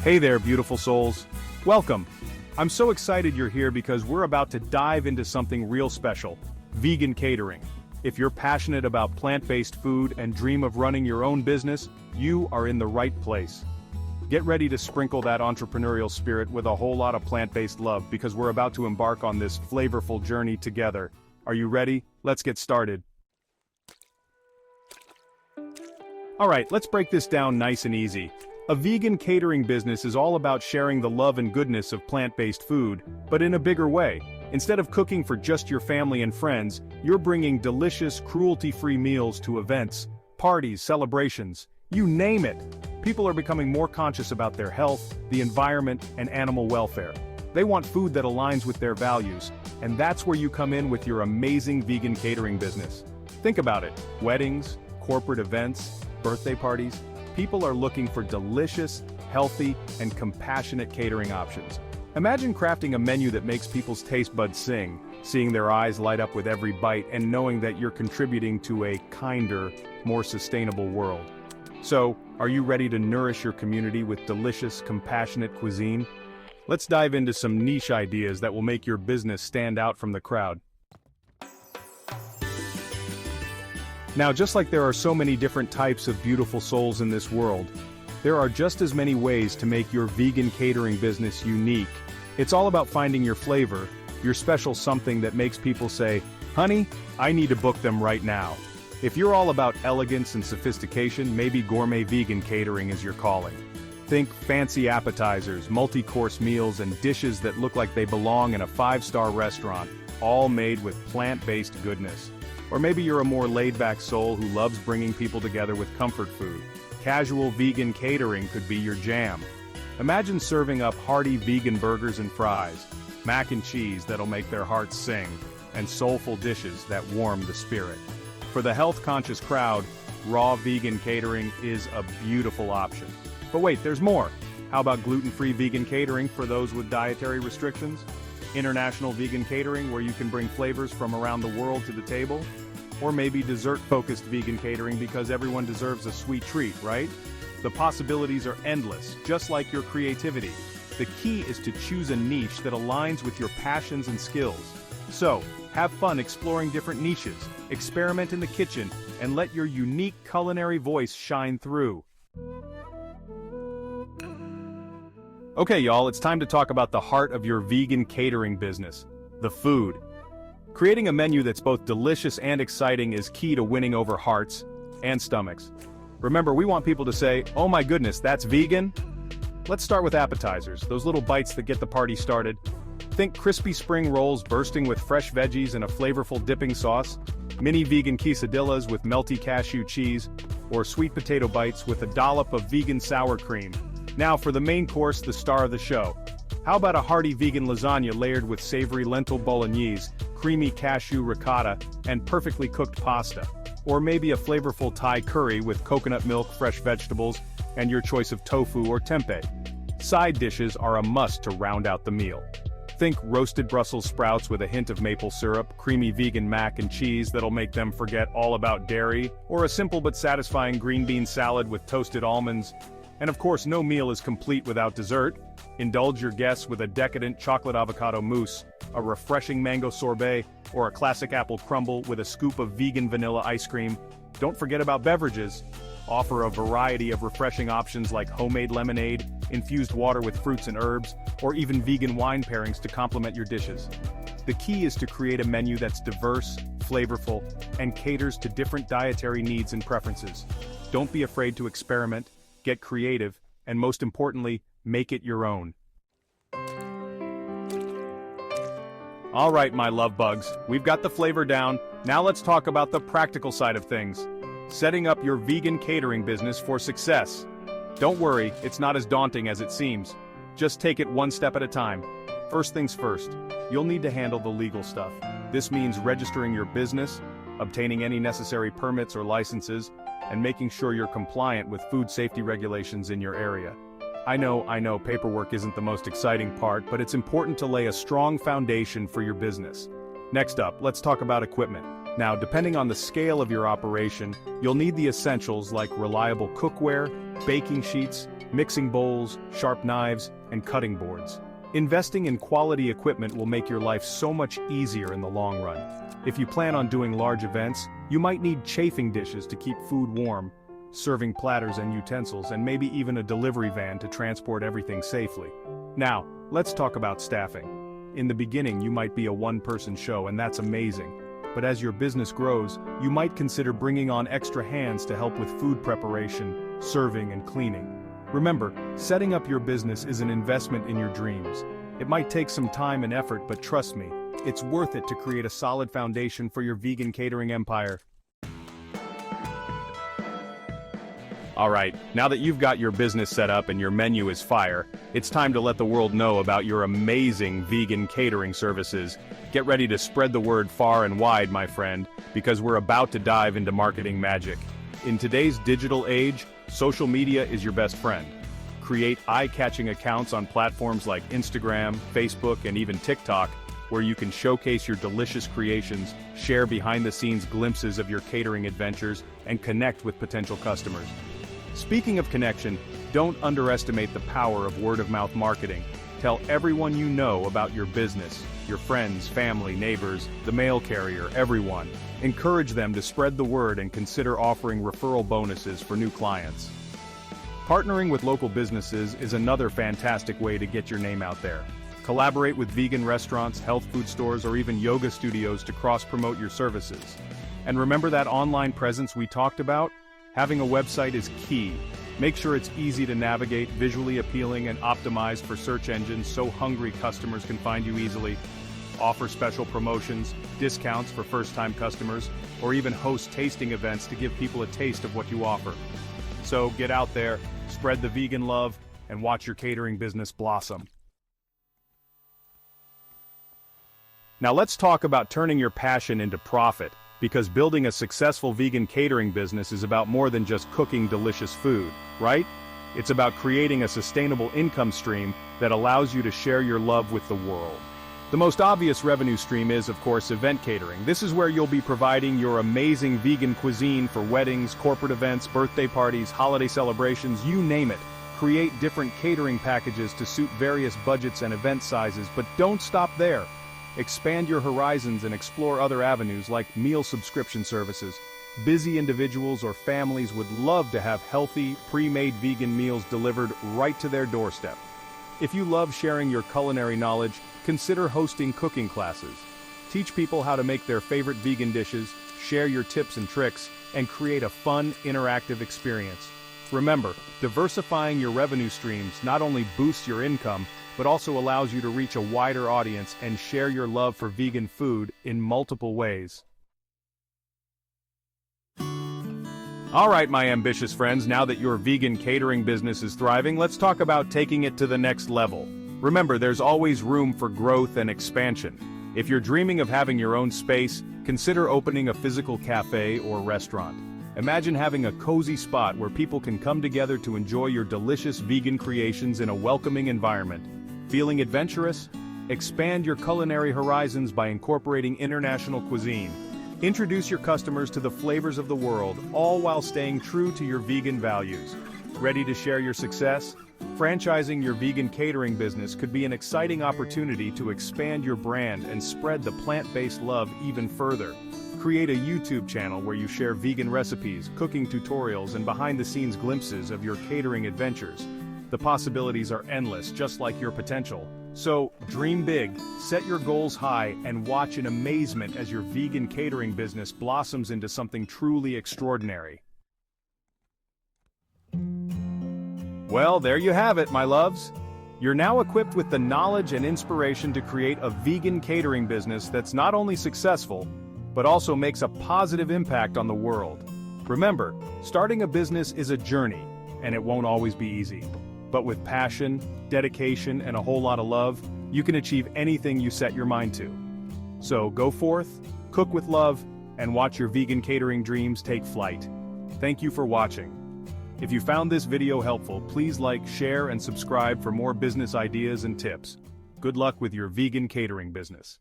Hey there, beautiful souls. Welcome. I'm so excited you're here because we're about to dive into something real special, vegan catering. If you're passionate about plant-based food and dream of running your own business, you are in the right place. Get ready to sprinkle that entrepreneurial spirit with a whole lot of plant-based love because we're about to embark on this flavorful journey together. Are you ready? Let's get started. Alright, let's break this down nice and easy. A vegan catering business is all about sharing the love and goodness of plant-based food, but in a bigger way. Instead of cooking for just your family and friends, you're bringing delicious, cruelty-free meals to events, parties, celebrations, you name it. People are becoming more conscious about their health, the environment, and animal welfare. They want food that aligns with their values, and that's where you come in with your amazing vegan catering business. Think about it, weddings, corporate events, birthday parties. People are looking for delicious, healthy, and compassionate catering options. Imagine crafting a menu that makes people's taste buds sing, seeing their eyes light up with every bite and knowing that you're contributing to a kinder, more sustainable world. So, are you ready to nourish your community with delicious, compassionate cuisine? Let's dive into some niche ideas that will make your business stand out from the crowd. Now, just like there are so many different types of beautiful souls in this world, there are just as many ways to make your vegan catering business unique. It's all about finding your flavor, your special something that makes people say, "Honey, I need to book them right now." If you're all about elegance and sophistication, maybe gourmet vegan catering is your calling. Think fancy appetizers, multi-course meals, and dishes that look like they belong in a five-star restaurant, all made with plant-based goodness. Or maybe you're a more laid-back soul who loves bringing people together with comfort food. Casual vegan catering could be your jam. Imagine serving up hearty vegan burgers and fries, mac and cheese that'll make their hearts sing, and soulful dishes that warm the spirit. For the health-conscious crowd, raw vegan catering is a beautiful option. But wait, there's more. How about gluten-free vegan catering for those with dietary restrictions? International vegan catering where you can bring flavors from around the world to the table? Or maybe dessert-focused vegan catering because everyone deserves a sweet treat, right? The possibilities are endless, just like your creativity. The key is to choose a niche that aligns with your passions and skills. So, have fun exploring different niches, experiment in the kitchen, and let your unique culinary voice shine through. Okay, y'all, it's time to talk about the heart of your vegan catering business, the food. Creating a menu that's both delicious and exciting is key to winning over hearts and stomachs. Remember, we want people to say, "Oh my goodness, that's vegan?" Let's start with appetizers, those little bites that get the party started. Think crispy spring rolls bursting with fresh veggies and a flavorful dipping sauce, mini vegan quesadillas with melty cashew cheese, or sweet potato bites with a dollop of vegan sour cream. Now for the main course, the star of the show. How about a hearty vegan lasagna layered with savory lentil bolognese, creamy cashew ricotta, and perfectly cooked pasta? Or maybe a flavorful Thai curry with coconut milk, fresh vegetables, and your choice of tofu or tempeh. Side dishes are a must to round out the meal. Think roasted Brussels sprouts with a hint of maple syrup, creamy vegan mac and cheese that'll make them forget all about dairy, or a simple but satisfying green bean salad with toasted almonds. And of course, no meal is complete without dessert. Indulge your guests with a decadent chocolate avocado mousse, a refreshing mango sorbet, or a classic apple crumble with a scoop of vegan vanilla ice cream. Don't forget about beverages. Offer a variety of refreshing options like homemade lemonade, infused water with fruits and herbs, or even vegan wine pairings to complement your dishes. The key is to create a menu that's diverse, flavorful, and caters to different dietary needs and preferences. Don't be afraid to experiment, get creative, and most importantly, make it your own. All right, my love bugs, we've got the flavor down. Now let's talk about the practical side of things. Setting up your vegan catering business for success. Don't worry, it's not as daunting as it seems. Just take it one step at a time. First things first, you'll need to handle the legal stuff. This means registering your business, obtaining any necessary permits or licenses, and making sure you're compliant with food safety regulations in your area. I know, paperwork isn't the most exciting part, but it's important to lay a strong foundation for your business. Next up, let's talk about equipment. Now, depending on the scale of your operation, you'll need the essentials like reliable cookware, baking sheets, mixing bowls, sharp knives, and cutting boards. Investing in quality equipment will make your life so much easier in the long run. If you plan on doing large events, you might need chafing dishes to keep food warm, serving platters and utensils, and maybe even a delivery van to transport everything safely. Now, let's talk about staffing. In the beginning, you might be a one-person show, and that's amazing. But as your business grows, you might consider bringing on extra hands to help with food preparation, serving, and cleaning. Remember, setting up your business is an investment in your dreams. It might take some time and effort, but trust me, it's worth it to create a solid foundation for your vegan catering empire. Alright, now that you've got your business set up and your menu is fire, it's time to let the world know about your amazing vegan catering services. Get ready to spread the word far and wide, my friend, because we're about to dive into marketing magic. In today's digital age, social media is your best friend. Create eye-catching accounts on platforms like Instagram, Facebook, and even TikTok, where you can showcase your delicious creations, share behind-the-scenes glimpses of your catering adventures, and connect with potential customers. Speaking of connection, don't underestimate the power of word-of-mouth marketing. Tell everyone you know about your business, your friends, family, neighbors, the mail carrier, everyone. Encourage them to spread the word and consider offering referral bonuses for new clients. Partnering with local businesses is another fantastic way to get your name out there. Collaborate with vegan restaurants, health food stores, or even yoga studios to cross-promote your services. And remember that online presence we talked about? Having a website is key. Make sure it's easy to navigate, visually appealing, and optimized for search engines so hungry customers can find you easily. Offer special promotions, discounts for first-time customers, or even host tasting events to give people a taste of what you offer. So get out there, spread the vegan love, and watch your catering business blossom. Now let's talk about turning your passion into profit, because building a successful vegan catering business is about more than just cooking delicious food, right? It's about creating a sustainable income stream that allows you to share your love with the world. The most obvious revenue stream is, of course, event catering. This is where you'll be providing your amazing vegan cuisine for weddings, corporate events, birthday parties, holiday celebrations, you name it. Create different catering packages to suit various budgets and event sizes, but don't stop there. Expand your horizons and explore other avenues like meal subscription services. Busy individuals or families would love to have healthy, pre-made vegan meals delivered right to their doorstep. If you love sharing your culinary knowledge, consider hosting cooking classes. Teach people how to make their favorite vegan dishes, share your tips and tricks, and create a fun, interactive experience. Remember, diversifying your revenue streams not only boosts your income, but also allows you to reach a wider audience and share your love for vegan food in multiple ways. Alright, my ambitious friends, now that your vegan catering business is thriving, let's talk about taking it to the next level. Remember, there's always room for growth and expansion. If you're dreaming of having your own space, consider opening a physical cafe or restaurant. Imagine having a cozy spot where people can come together to enjoy your delicious vegan creations in a welcoming environment. Feeling adventurous? Expand your culinary horizons by incorporating international cuisine. Introduce your customers to the flavors of the world, all while staying true to your vegan values. Ready to share your success? Franchising your vegan catering business could be an exciting opportunity to expand your brand and spread the plant-based love even further. Create a YouTube channel where you share vegan recipes, cooking tutorials, and behind-the-scenes glimpses of your catering adventures. The possibilities are endless, just like your potential. So, dream big, set your goals high, and watch in amazement as your vegan catering business blossoms into something truly extraordinary. Well, there you have it, my loves. You're now equipped with the knowledge and inspiration to create a vegan catering business that's not only successful, but also makes a positive impact on the world. Remember, starting a business is a journey, and it won't always be easy. But with passion, dedication, and a whole lot of love, you can achieve anything you set your mind to. So go forth, cook with love, and watch your vegan catering dreams take flight. Thank you for watching. If you found this video helpful, please like, share, and subscribe for more business ideas and tips. Good luck with your vegan catering business.